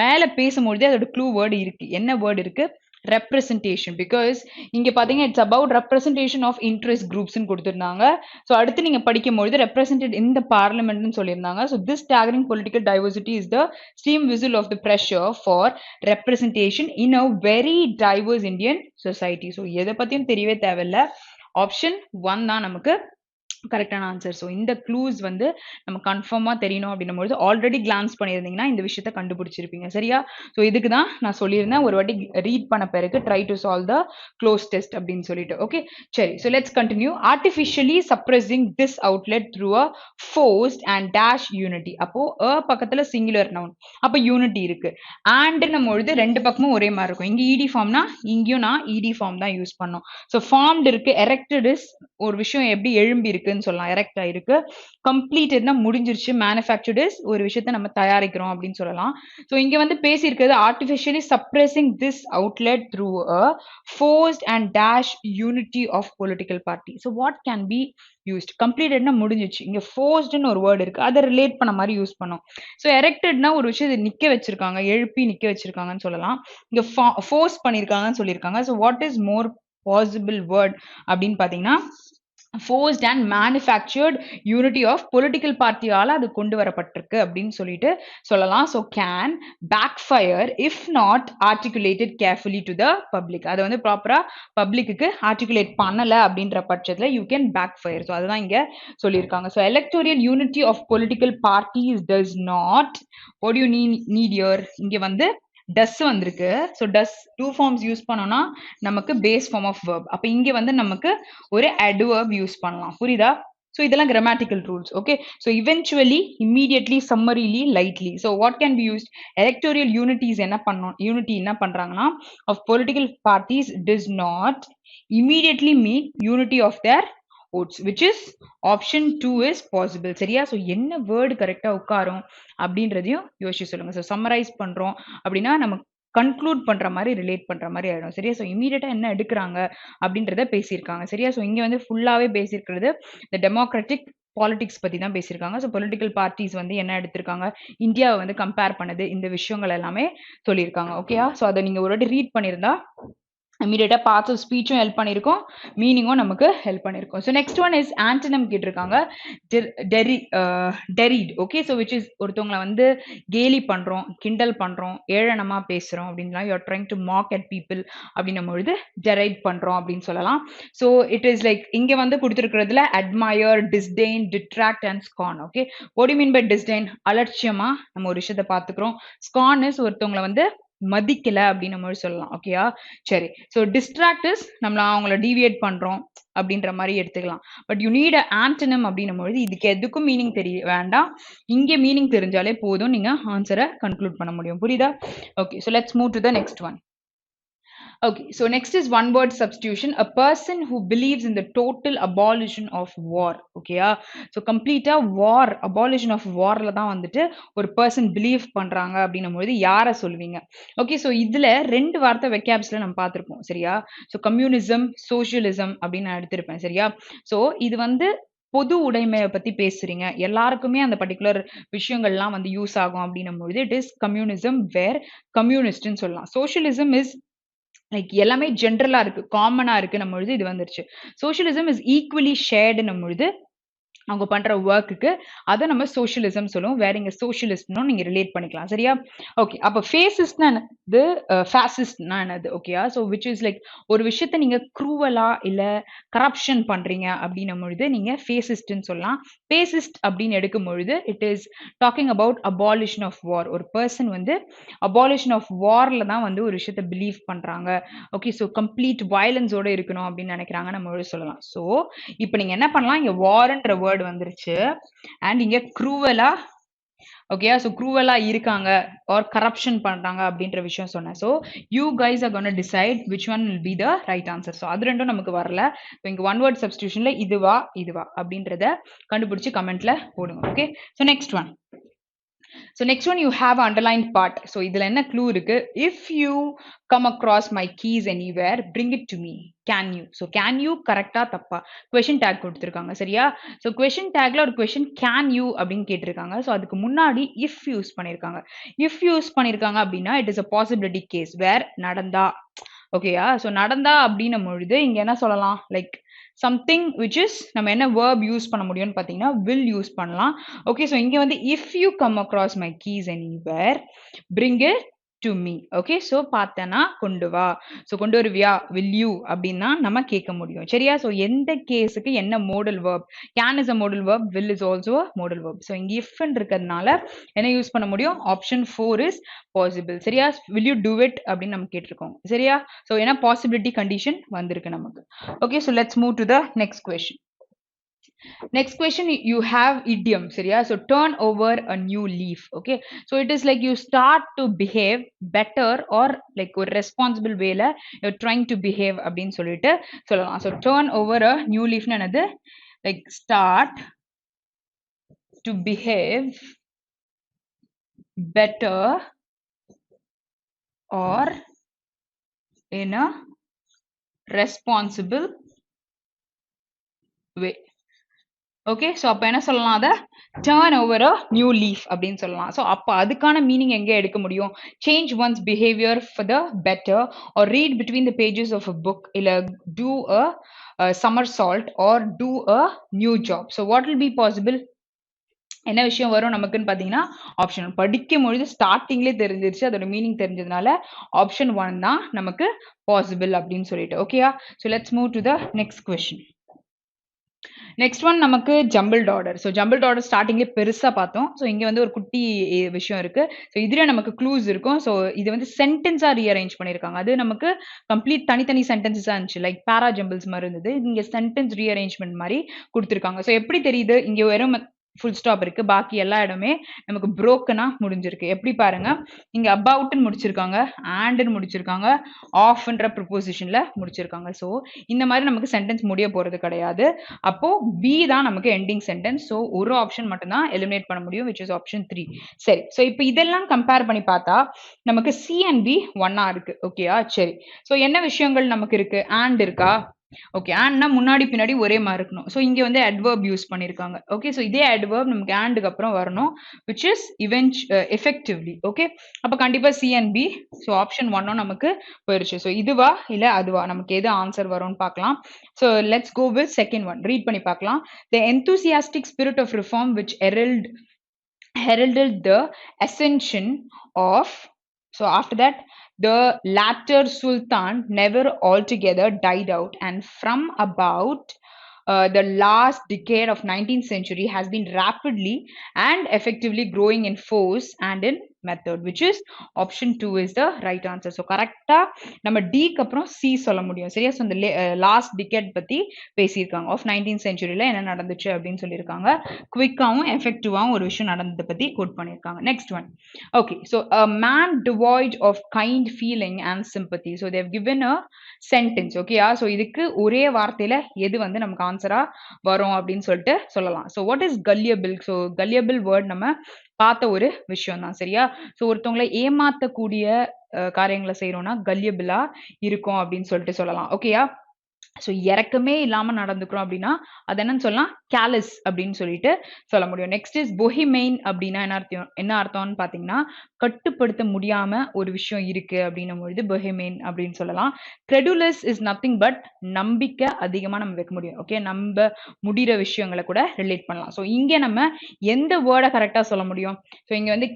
மேல பேசும்போது அதோட க்ளூ வேர்டு இருக்கு. என்ன வேர்டு இருக்கு? representation, because இங்க பாத்தீங்க it's about representation of interest groups ன்னு கொடுத்திருந்தாங்க. so அடுத்து நீங்க படிக்கும்போது represented in the parliament ன்னு சொல்லியிருந்தாங்க. so this staggering political diversity is the steam whistle of the pressure for representation in a very diverse Indian society. so எதை பத்தியும் தெரியவே தேவையில்ல. ஆப்ஷன் 1 தான் நமக்கு கரெக்டான ஆன்சர். ஸோ இந்த க்ளூஸ் வந்து நம்ம கன்ஃபார்மா தெரியணும் அப்படின்னும்பொழுது ஆல்ரெடி கிளான்ஸ் பண்ணியிருந்தீங்கன்னா இந்த விஷயத்த கண்டுபிடிச்சிருப்பீங்க. சரியா? ஸோ இதுக்கு தான் நான் சொல்லியிருந்தேன். ஒரு வாட்டி ரீட் பண்ண பிறகு try to solve the close test அப்படின்னு சொல்லிட்டு. ஓகே. சரி. So let's continue. Artificially suppressing this outlet through a forced and dash unity. அப்போ பக்கத்துல சிங்குலர் நவுன். அப்ப யூனிட்டி இருக்கு. அண்ட்னும் பொழுது ரெண்டு பக்கமும் ஒரே மாதிரி இருக்கும். இங்க இடி ஃபார்ம்னா இங்கேயும் நான் இடி ஃபார்ம் தான் யூஸ் பண்ணோம். ஸோ ஃபார்ம்டு இருக்கு. எரெக்டட் இஸ் ஒரு விஷயம் எப்படி எழும்பி இருக்குன்னு சொல்லலாம். எரெக்ட் ஆயிருக்கு. கம்ப்ளீட்டட்னா முடிஞ்சிருச்சு. மேனுஃபேக்சர்ட் இஸ் ஒரு விஷயத்த நம்ம தயாரிக்கிறோம் அப்படின்னு சொல்லலாம். ஸோ இங்க வந்து பேசியிருக்கிறது artificially suppressing this outlet through a forced and dash unity of political party. So what can be used? கம்ப்ளீட்டட்னா முடிஞ்சிச்சு. இங்க ஃபோர்ஸ்ட்னு ஒரு வேர்டு இருக்கு. அதை ரிலேட் பண்ண மாதிரி யூஸ் பண்ணோம். ஸோ எரெக்டட்னா ஒரு விஷயத்தை நிக்க வச்சிருக்காங்க, எழுப்பி நிக்க வச்சிருக்காங்கன்னு சொல்லலாம். இங்க ஃபோர்ஸ் பண்ணிருக்காங்கன்னு சொல்லியிருக்காங்க. So what is more possible word அப்படின்னு பாத்தீங்கன்னா forced and manufactured unity of political party-ஆல அது கொண்டு வரப்பட்டிருக்கு அப்படின்னு சொல்லிட்டு சொல்லலாம். So can backfire if not articulated carefully to the public. அதை வந்து ப்ராப்பரா பப்ளிக்கு ஆர்டிகுலேட் பண்ணல அப்படின்ற பட்சத்துல you can backfire. So அதுதான் இங்க சொல்லியிருக்காங்க. So electoral unity of political parties does not, what do you need here? இங்க வந்து டஸ் வந்திருக்கு. So does two forms use பண்ணோம்னா நமக்கு பேஸ் ஃபார்ம் ஆஃப் வேர்ப். அப்போ இங்கே வந்து நமக்கு ஒரு adverb யூஸ் பண்ணலாம். புரியுதா? ஸோ இதெல்லாம் grammatical rules. Okay. So eventually, immediately, summarily, lightly. So what can be used? Electoral unities என்ன பண்ணோம்? யூனிட்டி என்ன பண்றாங்கன்னா of political parties does not immediately mean unity of their votes, which is option 2 is possible. சரியா? ஸோ என்ன வேர்டு கரெக்டா உட்காரும் அப்படின்றதையும் யோசிச்சு சொல்லுங்க. ஸோ சம்மரைஸ் பண்றோம் அப்படின்னா நம்ம கன்க்ளூட் பண்ற மாதிரி ரிலேட் பண்ற மாதிரி ஆயிடும். சரியா? ஸோ இமீடியட்டா என்ன எடுக்கிறாங்க அப்படின்றத பேசியிருக்காங்க. சரியா? ஸோ இங்க வந்து ஃபுல்லாவே பேசியிருக்கிறது இந்த டெமோக்ராட்டிக் பாலிடிக்ஸ் பத்தி தான் பேசியிருக்காங்க. ஸோ பொலிட்டிக்கல் பார்ட்டிஸ் வந்து என்ன எடுத்திருக்காங்க, இந்தியாவை வந்து கம்பேர் பண்ணது, இந்த விஷயங்கள் எல்லாமே சொல்லியிருக்காங்க. ஓகேயா? ஸோ அதை நீங்க ஒரு வாட்டி ரீட் பண்ணியிருந்தா இமீடியட்டா பார்ட்ஸ் ஆஃப் ஸ்பீச்சும் ஹெல்ப் பண்ணியிருக்கோம், மீனிங்கும் நமக்கு ஹெல்ப் பண்ணியிருக்கோம். So next one is antonym கேட்டிருக்காங்க. Deride. Okay. So which is ஒருத்தவங்களை வந்து கேலி பண்றோம், கிண்டல் பண்றோம், ஏளனமா பேசுறோம் அப்படின்னா you are trying to mock at people அப்படின்னும் பொழுது டெரைட் பண்றோம் அப்படின்னு சொல்லலாம். ஸோ இட் இஸ் லைக் இங்க வந்து கொடுத்துருக்கிறதுல admire, disdain, detract and scorn. Okay. What you mean by disdain? அலட்சியமா நம்ம ஒரு விஷயத்த பார்த்துக்கிறோம். ஸ்கான் இஸ் ஒருத்தவங்களை வந்து மதிக்கல அப்படின்னு மாதிரி சொல்லலாம். ஓகேயா? சரி. ஸோ டிஸ்ட்ராக்ட் இஸ் நம்மள அவங்கள டீவியேட் பண்றோம் அப்படின்ற மாதிரி எடுத்துக்கலாம். பட் யூ நீட் ஆன்டனம் அப்படின்னும் பொழுது இதுக்கு எதுக்கும் மீனிங் தெரிய வேண்டாம். இங்கே மீனிங் தெரிஞ்சாலே போதும், நீங்க ஆன்சரை கன்க்ளூட் பண்ண முடியும். புரியுதா? Okay. So let's move to the next one. Okay, so next is one word substitution. A person who believes in the total abolition of war. Okay, so complete war, abolition of war la தான் வந்துட்டு ஒரு person believe பண்றாங்க அப்படின்னும்போது யாரை சொல்லுவீங்க? Okay, so இதுல ரெண்டு வார்த்தை வெக்காப்ஸ்ல நம்ம பார்த்திருப்போம். சரியா? So communism, socialism அப்படின்னு நான் எடுத்திருப்பேன். சரியா? So இது வந்து பொது உடைமையை பத்தி பேசுறீங்க, எல்லாருக்குமே அந்த பர்டிகுலர் விஷயங்கள்லாம் வந்து யூஸ் ஆகும் அப்படின்னும் பொழுது இட் இஸ் கம்யூனிசம், வேர் கம்யூனிஸ்ட்னு சொல்லலாம். சோஷியலிசம் இஸ் லைக் எல்லாமே ஜென்ரலா இருக்கு, காமனா இருக்கு நம்ம பொழுது இது வந்துருச்சு. சோஷியலிசம் இஸ் ஈக்குவலி ஷேர்டு நம்ம பொழுது அவங்க பண்ற ஒர்க்குக்கு அதை நம்ம சோஷியலிசம் சொல்லுவோம். வேற இங்க சோஷியலிஸ்ட்னும் நீங்க ரிலேட் பண்ணிக்கலாம். சரியா? ஓகே. அப்ப ஃபேசிஸ்ட்னா என்னது, ஃபாசிஸ்ட்னா என்னது? ஓகேயா? ஸோ விச் இஸ் லைக் ஒரு விஷயத்த நீங்க க்ரூவலா இல்ல கரப்ஷன் பண்றீங்க அப்படின்னும் பொழுது நீங்க ஃபேசிஸ்ட்னு சொல்லலாம். பேசிஸ்ட் அப்படின்னு எடுக்கும் பொழுது it is talking about abolition of war. ஒரு பர்சன் வந்து அபாலிஷன் ஆஃப் வார்ல தான் வந்து ஒரு விஷயத்த பிலீவ் பண்றாங்க. ஓகே. ஸோ கம்ப்ளீட் வயலன்ஸோட இருக்கணும் அப்படின்னு நினைக்கிறாங்க நம்ம சொல்லலாம். ஸோ இப்போ நீங்க என்ன பண்ணலாம், இங்க வார்ன்ற வேர்ட் வந்துருச்சு அண்ட் இங்க க்ரூவலா, ஓகே, சோ க்ரூவலா இருக்காங்க ஆர் கரப்ஷன் பண்றாங்க அப்படின்ற விஷயம் சொன்னேன். So you guys are gonna decide which one will be the right answer. So அது ரெண்டும் நமக்கு வரல. இப்போ இங்க ஒன் வேர்ட் சப்ஸ்டிடியூஷன்ல இதுவா அப்படின்றத கண்டுபிடிச்சு கமெண்ட்ல போடுங்க. Okay. So next one. So next one you have underlined part. So இதுல என்ன clue இருக்கு? If you come across my keys anywhere, bring it to me. Can you? So can you கரெக்டா தப்பா? Question tag கொடுத்திருக்காங்க. சரியா? So question tagல ஒரு question can you அப்படின்னு கேட்டிருக்காங்க. So அதுக்கு முன்னாடி if யூஸ் பண்ணிருக்காங்க. if யூஸ் பண்ணிருக்காங்க அப்படின்னா it is a possibility case where நடந்தா. ஓகேயா? So நடந்தா அப்படின்னும் பொழுது இங்க என்ன சொல்லலாம்? லைக் something which is நம்ம என்ன verb யூஸ் பண்ண முடியும்னு பார்த்தீங்கன்னா will யூஸ் பண்ணலாம். ஓகே. ஸோ இங்கே வந்து if you come across my keys anywhere, bring it to me. Okay, so பார்த்தனா கொண்டு வா. So கொண்டு வருவியா, will you அப்படின்னா நம்ம கேட்க முடியும். சரியா? So எந்த கேஸுக்கு என்ன modal verb? Can is a modal verb, will is also a modal verb. So இங்க if இருக்கிறதுனால என்ன யூஸ் பண்ண முடியும்? Option 4 is possible. சரியா? Will you do it அப்படின்னு நம்ம கேட்டிருக்கோம். சரியா? So ஏன்னா possibility condition வந்திருக்கு நமக்கு. Okay, so let's move to the next question. Next question, you have idiom, சரியா? So turn over a new leaf. Okay, so it is like you start to behave better or like ஒரு responsible wayல you're trying to behave அப்படின்னு சொல்லிட்டு சொல்லலாம். So turn over a new leaf என்னது, like start to behave better or in a responsible way. Okay, so அப்போ என்ன சொல்லலாம், அதை turn over a new leaf அப்படின்னு சொல்லலாம். ஸோ அப்போ அதுக்கான மீனிங் எங்கே எடுக்க முடியும்? Change once behaviour for the better, or read between the pages of a book, இல்லை two a summer salt, R two a new job. So what will be possible? என்ன விஷயம் வரும் நமக்குன்னு பார்த்தீங்கன்னா, ஆப்ஷன் படிக்கும் பொழுது ஸ்டார்டிங்லேயே தெரிஞ்சிருச்சு, அதோட மீனிங் தெரிஞ்சதுனால ஆப்ஷன் 1 தான் நமக்கு பாசிபிள் அப்படின்னு சொல்லிட்டு. ஓகேயா? So let's move to the next question. Next one நமக்கு jumbled order. So jumbled order ஸ்டார்டிங்லேயே பெருசாக பார்த்தோம். ஸோ இங்கே வந்து ஒரு குட்டி விஷயம் இருக்கு. ஸோ இதுல நமக்கு க்ளூஸ் இருக்கும். ஸோ இது வந்து சென்டென்ஸா ரீஅரேஞ்ச் பண்ணியிருக்காங்க. அது நமக்கு கம்ப்ளீட் தனித்தனி சென்டென்சஸாக இருந்துச்சு, லைக் பேரா ஜம்பிள்ஸ் மாதிரி இருந்தது. இங்கே சென்டென்ஸ் ரீஅரேஞ்ச்மெண்ட் மாதிரி கொடுத்துருக்காங்க. ஸோ எப்படி தெரியுது? இங்கே வெறும் ஃபுல் ஸ்டாப் இருக்கு, பாக்கி எல்லா இடமே நமக்கு புரோக்கனா முடிஞ்சிருக்கு. எப்படி பாருங்க, இங்க அபவுட்னு முடிச்சிருக்காங்க, ஆண்ட்னு முடிச்சிருக்காங்க, ஆஃப்ன்ற ப்ரிப்போசிஷன்ல முடிச்சிருக்காங்க. ஸோ இந்த மாதிரி நமக்கு சென்டென்ஸ் முடிய போறது கிடையாது. அப்போ பி தான் நமக்கு எண்டிங் சென்டென்ஸ். ஸோ ஒரு ஆப்ஷன் மட்டும் தான் எலிமினேட் பண்ண முடியும், which is option 3. சரி, ஸோ இப்போ இதெல்லாம் கம்பேர் பண்ணி பார்த்தா நமக்கு சி அண்ட் பி ஒன்னா இருக்கு. ஓகேயா? சரி, ஸோ என்ன விஷயங்கள் நமக்கு இருக்கு? ஆண்ட் இருக்கா? ஓகே, ஆண்ட்னா முன்னாடி பின்னாடி ஒரே மாதிரி இருக்கணும். ஸோ இங்க வந்து அட்வர்ப் யூஸ் பண்ணிருக்காங்க. ஓகே, ஸோ இதே அட்வர்ப் நமக்கு ஆண்டுக்கு அப்புறம் வரணும், which is effectively. ஓகே, அப்ப கண்டிப்பா C and B. So option 1 நமக்கு போயிருச்சு. ஸோ இதுவா இல்ல அதுவா, நமக்கு எது ஆன்சர் வரும்னு பார்க்கலாம். So let's go with second one. Read பண்ணி பார்க்கலாம். The enthusiastic spirit of reform which heralded the ascension of, so after that the latter sultan never altogether died out, and from about the last decade of 19th century has been rapidly and effectively growing in force and in method, which is option 2 is the right answer. So கரெக்டா நம்ம D க்கு அப்புறம் C சொல்ல முடியும். சரியா? ஸோ இந்த லாஸ்ட் டிகேட் பத்தி பேசியிருக்காங்க, ஆஃப் 19th centuryல என்ன நடந்துச்சு அப்படின்னு சொல்லியிருக்காங்க. குவிக்காவும் எஃபெக்டிவாவும் ஒரு விஷயம் நடந்ததை பத்தி கோட் பண்ணியிருக்காங்க. Next one. Okay, so a man devoid of kind feeling and sympathy. So they have given a sentence. ஓகேயா? ஸோ இதுக்கு ஒரே வார்த்தையில எது வந்து நமக்கு ஆன்சரா வரும் அப்படின்னு சொல்லிட்டு சொல்லலாம். So what is gullible? So gullible word நம்ம பார்த்த ஒரு விஷயம் தான். சரியா? ஸோ ஒருத்தவங்களை ஏமாத்தக்கூடிய காரியங்களை செய்யறோம்னா கல்லியபிளா இருக்கும் அப்படின்னு சொல்லிட்டு சொல்லலாம். ஓகேயா? ஸோ இறக்கமே இல்லாம நடந்துக்கிறோம் அப்படின்னா அது என்னன்னு சொல்லலாம்? கேலஸ் அப்படின்னு சொல்லிட்டு சொல்ல முடியும். நெக்ஸ்ட் இஸ் பொஹிமெயின் அப்படின்னா என்ன அர்த்தம்னு பாத்தீங்கன்னா, கட்டுப்படுத்த முடியாம ஒரு விஷயம் இருக்கு அப்படின்னும் பொழுது பொஹிமெயின் அப்படின்னு சொல்லலாம். கிரெடுலஸ் இஸ் நத்திங் பட், நம்பிக்கை அதிகமா நம்ம வைக்க முடியும். ஓகே, நம்ப முடிகிற விஷயங்களை கூட ரிலேட் பண்ணலாம். ஸோ இங்க நம்ம எந்த வேர்டை கரெக்டா சொல்ல முடியும்? ஸோ இங்க வந்து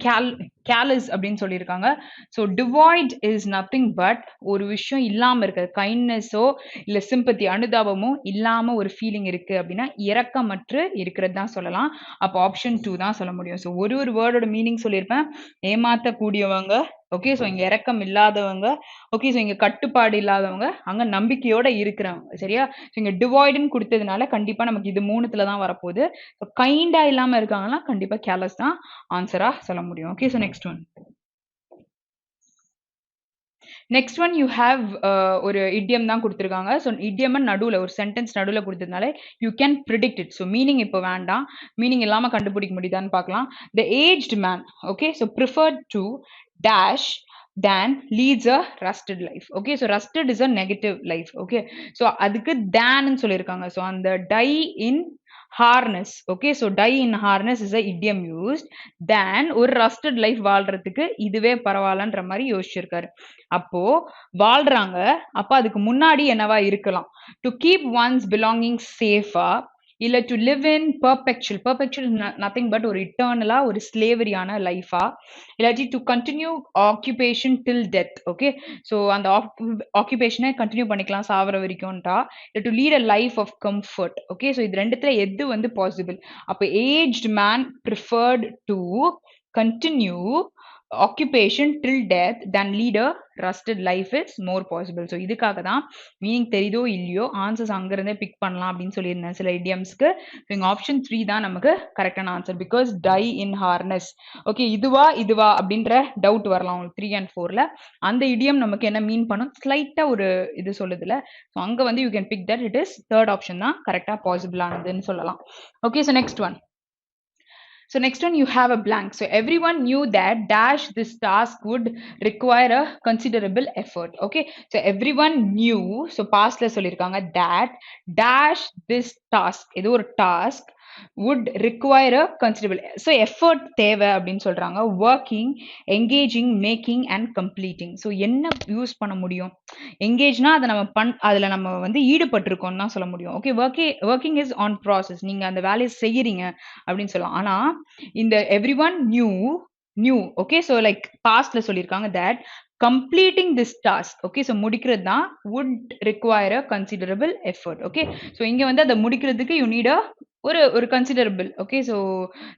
கேலஸ் அப்படின்னு சொல்லியிருக்காங்க. So devoid is nothing but, ஒரு விஷயம் இல்லாம இருக்கிறது, கைண்ட்னஸோ இல்ல சிம்பத்தி அனுதாபமும் இல்லாம ஒரு ஃபீலிங் இருக்கு அப்படின்னா இரக்கமற்று இருக்கிறது தான் சொல்லலாம். அப்போ ஆப்ஷன் 2 தான் சொல்ல முடியும். ஸோ ஒரு வேர்டோட மீனிங் சொல்லியிருப்பேன். ஏமாத்தக்கூடியவங்க, ஓகே, ஸோ இங்க இரக்கம் இல்லாதவங்க, ஓகே, ஸோ இங்க கட்டுப்பாடு இல்லாதவங்க, அங்க நம்பிக்கையோட இருக்கிறவங்க. சரியா? ஸோ இங்க டிவாய்டுன்னு கொடுத்ததுனால கண்டிப்பா நமக்கு இது 3த்துல தான் வரப்போகுது. ஸோ கைண்டா இல்லாம இருக்காங்கன்னா கண்டிப்பா கேர்லெஸ் தான் ஆன்சரா சொல்ல முடியும். Okay, so next one. Next one you have ஒரு இடியம் தான் கொடுத்துருக்காங்க. ஸோ இடியம் நடுவில் ஒரு சென்டென்ஸ் நடுவில் கொடுத்ததுனால you can predict it. So meaning இப்போ வேண்டாம், மீனிங் இல்லாமல் கண்டுபிடிக்க முடியுதான்னு பார்க்கலாம். The aged man, okay, so preferred to dash than leads a rusted life. Okay, so rusted is a negative life. Okay, so அதுக்கு than ன்னு சொல்லியிருக்காங்க. ஸோ அந்த die in harness, okay, so die in harness is a idiom used, then ஒரு rusted life வாழ்றதுக்கு இதுவே பரவாயில்லன்ற மாதிரி யோசிச்சிருக்காரு. அப்போ வாழ்றாங்க, அப்ப அதுக்கு முன்னாடி என்னவா இருக்கலாம்? To keep one's belongings safer இல்ல to live in perpetual nothing but ஒரு இட்டர்னலா ஒரு ஸ்லேவரியான லைஃபா, இல்லாட்டி to continue occupation till death. Okay, so அந்த ஆக்குபேஷனை கண்டினியூ பண்ணிக்கலாம் சாவர வரைக்கும்ட்டா, இல்லை to lead a life of comfort. Okay, so இது ரெண்டுத்துல எது வந்து பாசிபிள்? அப்போ aged man preferred to continue occupation till death than lead a rusted life is more possible. So இதுக்காக தான் மீனிங் தெரியுதோ இல்லையோ ஆன்சர்ஸ் அங்கிருந்தே பிக் பண்ணலாம் அப்படின்னு சொல்லியிருந்தேன் சில இடியம்ஸ்க்கு. ஸோ இங்கே ஆப்ஷன் 3 தான் நமக்கு கரெக்டான answer. Because die in harness. Okay, இதுவா அப்படின்ற டவுட் வரலாம் உங்களுக்கு 3 and 4ல. அந்த இடியம் நமக்கு என்ன மீன் பண்ணும் ஸ்லைட்டா ஒரு இது சொல்லுதுல. ஸோ அங்கே வந்து you can big that it is third option தான் கரெக்டாக பாசிபிள் ஆனதுன்னு சொல்லலாம். Okay, so next one. So next one, you have a blank. So everyone knew that dash this task would require a considerable effort. Okay, so everyone knew, so past la sollirukanga that dash this task, edo or task would require a considerable, so effort தேவை அப்படின்னு சொல்றாங்க. working, engaging, making and completing. so என்ன யூஸ் பண்ண முடியும்? எங்கேஜ்னா அதை நம்ம அதுல நம்ம வந்து ஈடுபட்டிருக்கோம் தான் சொல்ல முடியும். Okay, working is on process, நீங்க அந்த வேலையை செய்யறீங்க அப்படின்னு சொல்லலாம். ஆனா இந்த everyone knew okay, so like pastல சொல்லியிருக்காங்க that completing this task, okay, so முடிக்கிறது தான் would require a considerable effort. okay, so இங்க வந்து அதை முடிக்கிறதுக்கு you need a ஒரு considerable, okay, so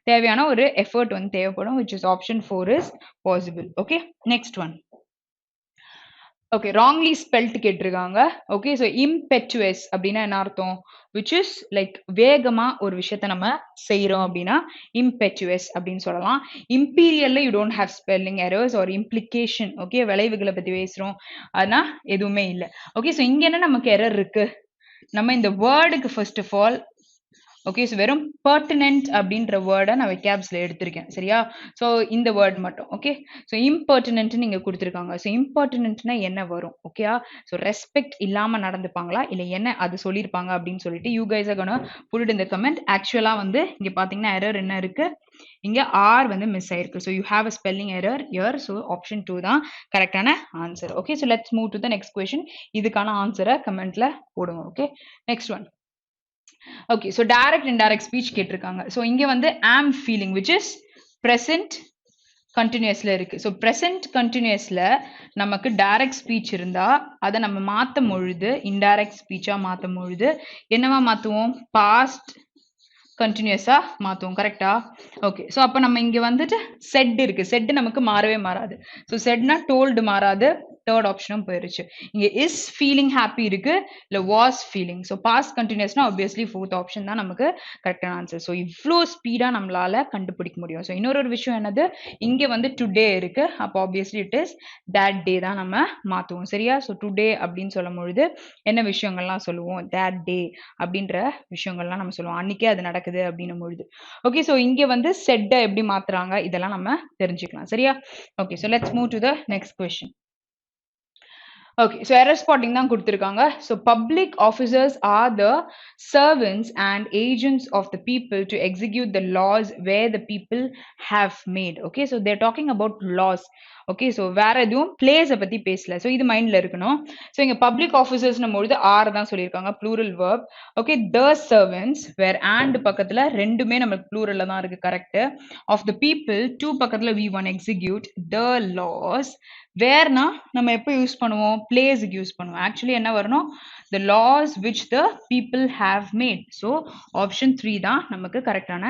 தேவையான ஒரு effort வந்து தேவைப்படும், which is option 4 is possible. okay, next one. Okay, wrongly spelt கேட்டிருக்காங்க. ஓகே, ஸோ impetuous அப்படின்னா என்ன அர்த்தம்? விச் இஸ் லைக் வேகமா ஒரு விஷயத்த நம்ம செய்யறோம் அப்படின்னா impetuous அப்படின்னு சொல்லலாம். இம்பீரியல்ல you don't have spelling errors or implication. Okay, விளைவுகளை பத்தி பேசுறோம், ஆனா எதுவுமே இல்லை. ஓகே, ஸோ இங்க என்ன நமக்கு எரர் இருக்கு? நம்ம இந்த வேர்டுக்கு first of all okay, so வெறும் pertinent அப்படின்ற வேர்டை நான் வெக்காப்ஸ்ல எடுத்திருக்கேன், சரியா? ஸோ இந்த வேர்ட் மட்டும். ஓகே, ஸோ impertinent நீங்க கொடுத்துருக்காங்க. ஸோ impertinentனா என்ன வரும்? ஓகேயா, ஸோ ரெஸ்பெக்ட் இல்லாம நடந்துப்பாங்களா இல்லை என்ன அது சொல்லியிருப்பாங்க அப்படின்னு சொல்லிட்டு you guys are gonna put it in the comment. ஆக்சுவலா வந்து இங்க பாத்தீங்கன்னா எரர் என்ன இருக்கு? இங்க ஆர் வந்து மிஸ் ஆயிருக்கு. So you have a spelling error year. So option 2 தான் கரெக்டான answer. Okay, so let's move to the next question. இதுக்கான ஆன்சரை கமெண்ட்ல போடுங்க. Okay, next one. Okay, so direct indirect speech கேட்டிருக்காங்க. ஸோ இங்க வந்து am feeling which is present continuousல இருக்கு. ஸோ present continuousல நமக்கு டைரக்ட் ஸ்பீச் இருந்தா அதை நம்ம மாற்றும் பொழுது இன்டைரக்ட் ஸ்பீச்சா மாற்றும் பொழுது என்னவா மாற்றுவோம்? பாஸ்ட் கண்டினியூஸா மாத்துவோம், கரெக்டா? ஓகே, ஸோ அப்போ நம்ம இங்க வந்துட்டு செட் இருக்கு. செட் நமக்கு மாறவே மாறாது. ஸோ செட்னா டோல்டு மாறாது. தேர்ட் ஆப்ஷனும் போயிருச்சு. இங்க இஸ் ஃபீலிங் ஹாப்பி இருக்கு, இல்ல வாஸ் ஃபீலிங். ஸோ பாஸ்ட் கண்டினியூஸ்னா ஆப்வியஸ்லி ஃபோர்த் ஆப்ஷன் தான் நமக்கு கரெக்டான ஆன்சர். ஸோ இவ்வளோ ஸ்பீடா நம்மளால கண்டுபிடிக்க முடியும். ஸோ இன்னொரு விஷயம் என்னது, இங்க வந்து டுடே இருக்கு, அப்போ ஆப்வியஸ்லி இட் இஸ் that டே தான் நம்ம மாத்துவோம், சரியா? ஸோ டுடே அப்படின்னு சொல்லும் பொழுது என்ன விஷயங்கள்லாம் சொல்லுவோம்? that டே அப்படின்ற விஷயங்கள்லாம் நம்ம சொல்லுவோம். அன்னைக்கே அது நடக்குது அப்படின்னும் பொழுது. ஓகே, ஸோ இங்க வந்து செட்டை எப்படி மாத்துறாங்க இதெல்லாம் நம்ம தெரிஞ்சுக்கலாம், சரியா? Okay, so let's move to the next question. Okay, so error spotting தான் கொடுத்திருக்காங்க. So public officers are the servants and agents of the people to execute the laws where the people have made. Okay, so they're talking about laws. Okay, so வேற எதுவும் பிளேஸை பத்தி பேசல. ஸோ இது மைண்ட்ல இருக்கணும். ஸோ இங்க பப்ளிக் ஆஃபீஸர்ஸ்னும் பொழுது ஆர் தான் சொல்லியிருக்காங்க, plural verb. Okay, the servants were and பக்கத்துல ரெண்டுமே நமக்கு ப்ளூரல்ல தான் இருக்கு, correct. Of the people do பக்கத்துல we one execute the laws. வேர்னா நம்ம எப்போ யூஸ் பண்ணுவோம்? பிளேஸுக்கு யூஸ் பண்ணுவோம். ஆக்சுவலி என்ன வரணும்? the laws which the people have made. so option 3 தான் நமக்கு கரெக்டான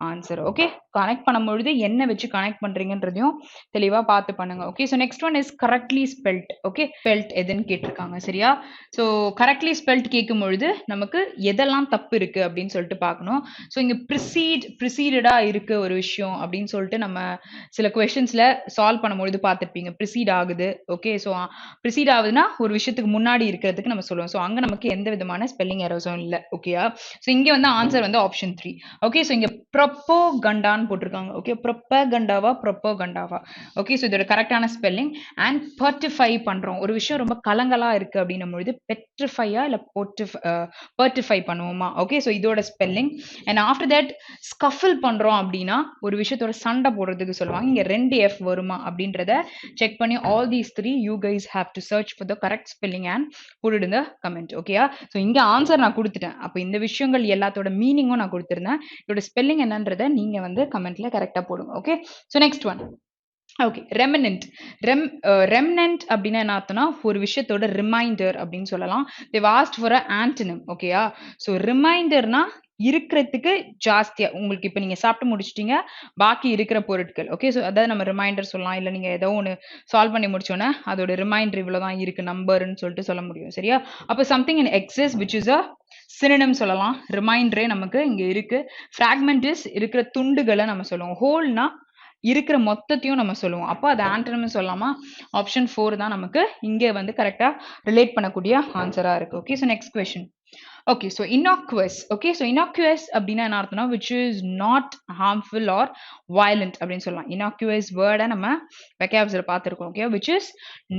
ஆன்சர். ஓகே, கனெக்ட் பண்ணும்பொழுது என்ன வச்சு கனெக்ட் பண்றீங்கன்றதையும் தெளிவா பார்த்து பண்ணுங்க. Okay, so next one is correctly spelt. Okay, spelt எதுன்னு கேட்டிருக்காங்க, சரியா? ஸோ correctly spelt கேட்கும் பொழுது நமக்கு எதெல்லாம் தப்பு இருக்கு அப்படின்னு சொல்லிட்டு பார்க்கணும். ஸோ இங்க ப்ரிசீடடா இருக்கு ஒரு விஷயம் அப்படின்னு சொல்லிட்டு நம்ம சில கொஸ்டின்ஸ்ல சால்வ் பண்ணும்பொழுது பார்த்துருப்பீங்க, ப்ரிசீட் ஆகுது. ஓகே, ஸோ ப்ரிசீட் ஆகுதுன்னா ஒரு விஷயத்துக்கு முன்னாடி இருக்கிறதுக்கு நம்ம சொல்லுவோம். ஸோ அங்க நமக்கு எந்த விதமான ஸ்பெல்லிங் எரர்ஸும் இல்லை. ஓகேயா? ஸோ இங்க வந்து ஆன்சர் வந்து ஆப்ஷன் 3. ஓகே, ஸோ இங்க ப்ரொப்போகண்டான்னு போட்டிருக்காங்க. ஓகே, ப்ரொப்பகண்டாவா. ஓகே, ஸோ இதோட கரெக்டான ஸ்பெல்லிங். அண்ட் பெர்டிஃபை பண்றோம், ஒரு விஷயம் ரொம்ப கலங்கலா இருக்கு அப்படின்னும் பொழுது பெட்ரிஃபையா இல்ல பெர்டிஃபை பண்ணுவோமா? ஓகே, ஸோ இதோட ஸ்பெல்லிங். அண்ட் ஆஃப்டர் தட் ஸ்கஃபில் பண்றோம் அப்படின்னா ஒரு விஷயத்தோட சண்டை போடுறதுக்கு சொல்லுவாங்க. இங்க 2 F வருமா அப்படின்றத செக் பண்ணி all these 3 you guys have to search for the correct spelling and put it in the comment. Okay? So இங்க ஆன்சர் நான் கொடுத்துட்டேன். அப்ப இந்த விஷயங்கள் எல்லாத்தோட மீனிங்கும் நான் கொடுத்திருந்தேன். இதோட ஸ்பெல்லிங் என்னன்றதை நீங்க வந்து கமெண்ட்ல கரெக்டா போடுங்க. Okay? So next one. Okay, remnant. Remnant அப்படின்னா என்ன அர்த்தம்னா ஒரு விஷயத்தோட ரிமைண்டர் அப்படின்னு சொல்லலாம். They asked for an antonym. ஓகேயா? ஸோ ரிமைண்டர்னா இருக்கிறதுக்கு ஜாஸ்தியா உங்களுக்கு இப்ப நீங்க சாப்பிட்டு முடிச்சிட்டீங்க, பாக்கி இருக்கிற பொருட்கள். ஓகே, ஸோ அதாவது நம்ம ரிமைண்டர் சொல்லலாம். இல்ல நீங்க ஏதோ ஒன்று சால்வ் பண்ணி முடிச்சோன்னே அதோட ரிமைண்டர் இவ்வளவுதான் இருக்கு நம்பர்ன்னு சொல்லிட்டு சொல்ல முடியும். சரியா? அப்ப something in excess which is a synonym சொல்லலாம். ரிமைண்டரே நமக்கு இங்க இருக்கு. ஃப்ராக்மெண்ட் இஸ் இருக்கிற துண்டுகளை நம்ம சொல்லுவோம். ஹோல்னா இருக்கிற மொத்தத்தையும் நம்ம சொல்லுவோம். அப்போ அது ஆன்டனிம் சொல்லலாமா? ஆப்ஷன் 4 தான் நமக்கு இங்கே வந்து கரெக்டா ரிலேட் பண்ணக்கூடிய ஆன்சரா இருக்கு. Okay, so next question. Okay, so innocuous. Okay, so innocuous அப்படின்னா என்ன அர்த்தம்னா which is not harmful or violent அப்படின்னு சொல்லலாம். innocuous வேர்டை நம்ம வெக்காப்ஸ்ல பார்த்துருக்கோம். Okay, which is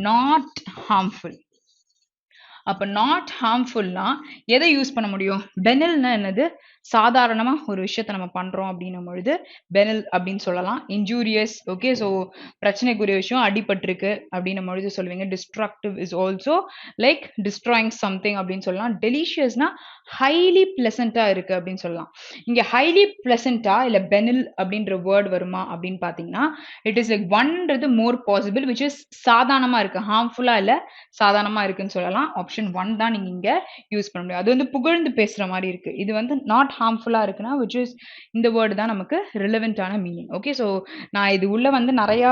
not harmful. அப்ப நாட் ஹார்ம்ஃபுல்னா எதை யூஸ் பண்ண முடியும்? பெனில்னா என்னது? சாதாரணமா ஒரு விஷயத்த நம்ம பண்றோம் அப்படின்னும் பொழுது பெனில் அப்படின்னு சொல்லலாம். இன்ஜூரியஸ். ஓகே, ஸோ பிரச்சனைக்குரிய விஷயம் அடிபட்டிருக்கு அப்படின்னும் பொழுது சொல்லுவீங்க. Destructive is also like destroying something அப்படின்னு சொல்லலாம். டெலிஷியஸ்னா ஹைலி பிளசண்டா இருக்கு அப்படின்னு சொல்லலாம். இங்க ஹைலி பிளசண்டா இல்ல பெனில் அப்படின்ற வேர்ட் வருமா அப்படின்னு பாத்தீங்கன்னா இட் இஸ் லைக் ஒன்றது மோர் பாசிபிள் விச் இஸ் சாதாரணமா இருக்கு. ஹார்ம்ஃபுல்லா இல்ல சாதாரணமா இருக்குன்னு சொல்லலாம். ஆப்ஷன் 1 தான் நீங்க இங்க யூஸ் பண்ண முடியும். அது வந்து புகழ்ந்து பேசுற மாதிரி இருக்கு. இது வந்து நாட் ஹார்ம்ஃபுல்லா இருக்குன்னா which is இந்த வேர்டு தான் நமக்கு ரிலவென்ட்டான மீனிங். ஓகே, ஸோ நான் இது உள்ள வந்து நிறைய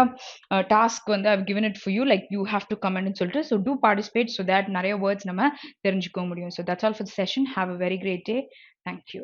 டாஸ்க் வந்து I've given it for you, like you have to comment ன்னு சொல்லிட்டு, so do participate so that நிறைய வேர்ட்ஸ் நம்ம தெரிஞ்சுக்க முடியும். So that's all for the session. Have a very great day. Thank you.